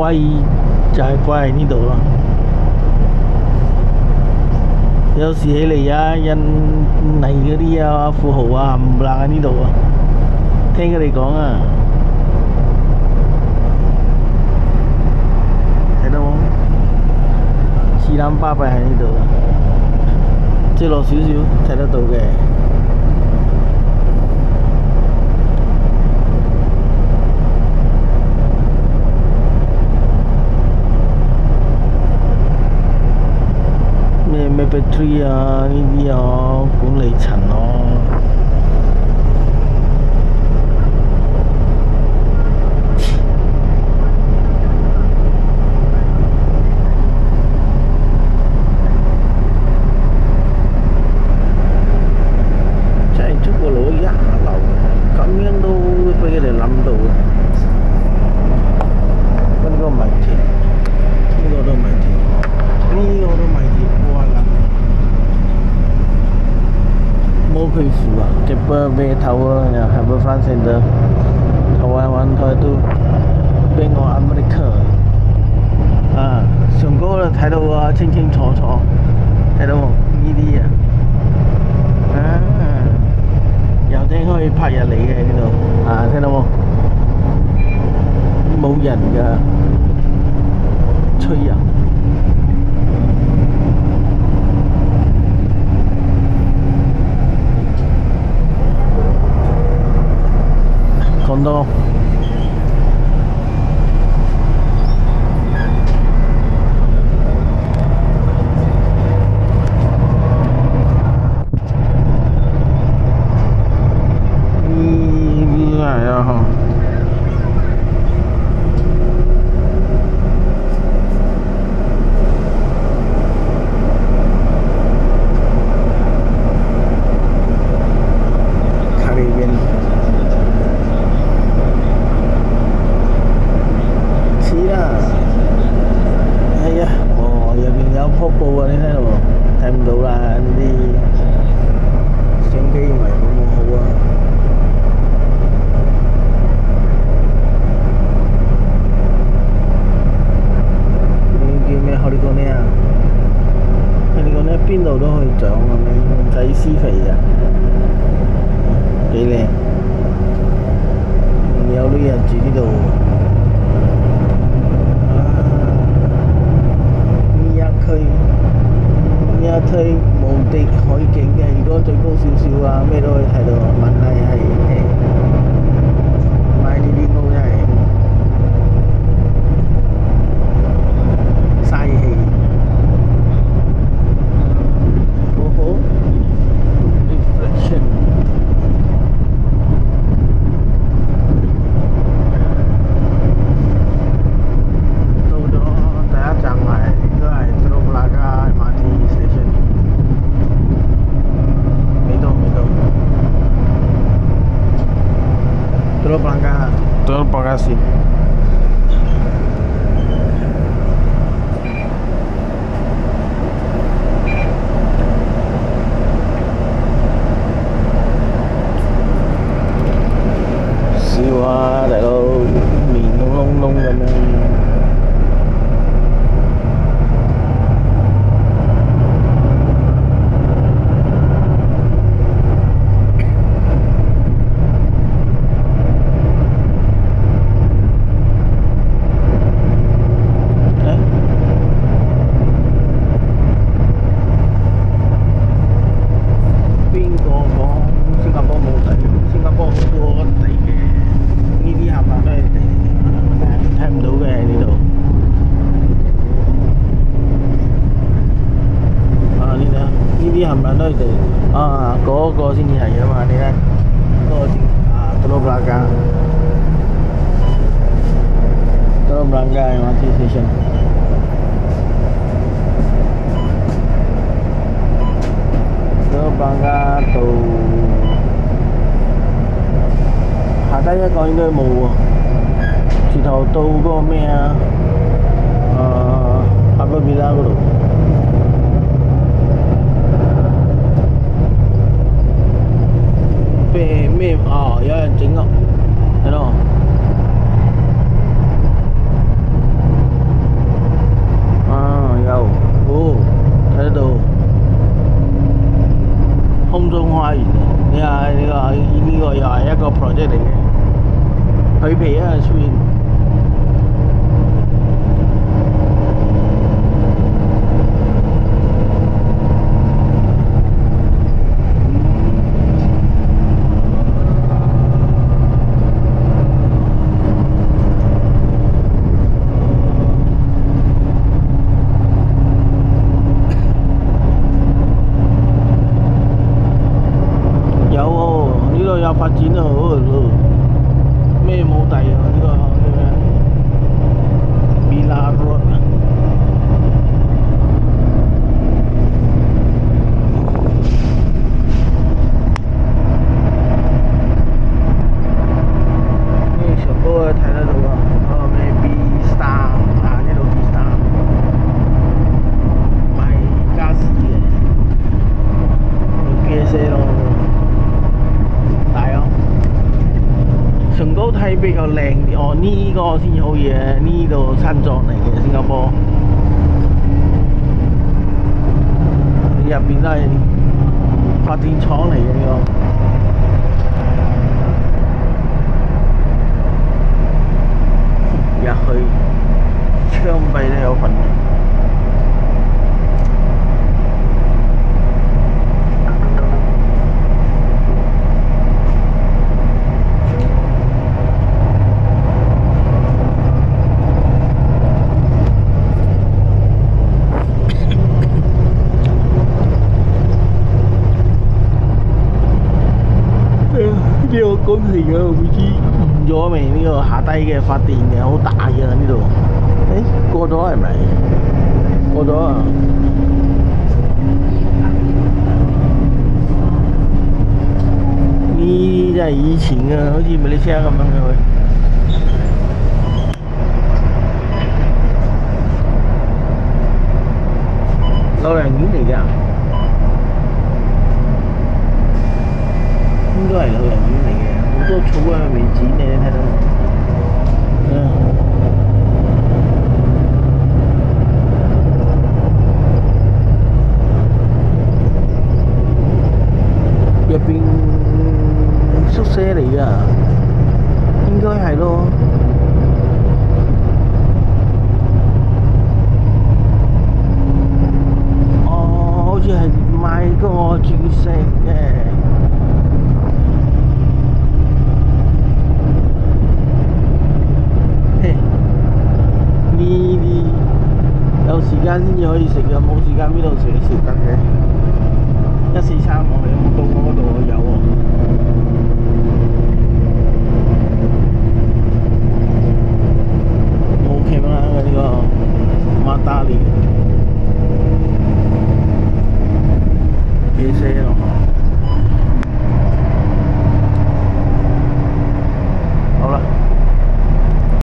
威就係貴喺呢度咯。有時起嚟啊，印尼嗰啲啊富豪啊冚唪唥喺呢度啊，聽佢哋講啊，睇到冇？似膽巴閉喺呢度，即係落少少睇得到嘅。咩 battery 啊呢啲啊管理層咯。真係中國佬一下流，咁樣都俾佢哋諗到嘅。呢個唔係鐵，呢個都唔係鐵，呢個都唔係鐵。冇佢符啊，這邊被頭啊，還不發現的，台灣灣台都俾我America啊，上高咧睇到啊，清清楚楚，睇到呢啲啊，遊艇可以拍入嚟嘅呢度，啊，聽到冇？冇人㗎，吹人。講到呢係啊，瀑布啊！你睇到冇？睇唔到啦，呢啲相機唔係咁好啊。呢叫咩？海利哥呢啊？海利哥呢邊度都可以長啊，唔使施肥啊，幾靚。有啲人住呢度。呢一區無敵海景嘅，如果最高少少啊，咩都可以睇到。問題係買呢啲屋真係嘥氣。好 reflection。到咗第一站係應該係Teluk-Blangah MRT station。未到。Teluk-Blangah線。笑啊，大佬面咁窿窿咁樣。冚唪唥都係地啊，嗰個先至係啊嘛，你睇嗰個啊Teluk-Blangah MRT station。Teluk-Blangah到下低一個應該冇喎，直頭到嗰個咩啊Happy Villa 嗰度。咩啊？有人整啊，睇到有，哦，睇得到空中花園啊！你睇呢個又係一個 project 嚟嘅，佢皮啊出現。有發展啊！咩冇地啊？呢個叫咩 ？Villa Road 啊！呢上高睇得到啊！咩 B Star 啊？呢度 B Star 賣家私嘅，有 PSA 咯。上高睇比較靚啲哦，呢個先好嘢，呢度山莊嚟嘅新加坡，入邊都係發電廠嚟嘅呢個。入去槍斃都有份。呢個工程嘅唔知誤咗未？呢個下低嘅發電嘅好大嘅呢度。誒過咗係咪？過咗啊！呢真係以前嘅，好似馬來西亞咁樣嘅佢。老人院嚟㗎。應該係老人院嚟嘅，好多草啊未剪嘅，你睇到。入邊宿舍嚟㗎，應該係咯。哦，好似係賣嗰個鑽石嘅。有時間先至可以食嘅，冇時間邊度食得嘅？143我哋有冇到我嗰度有喎？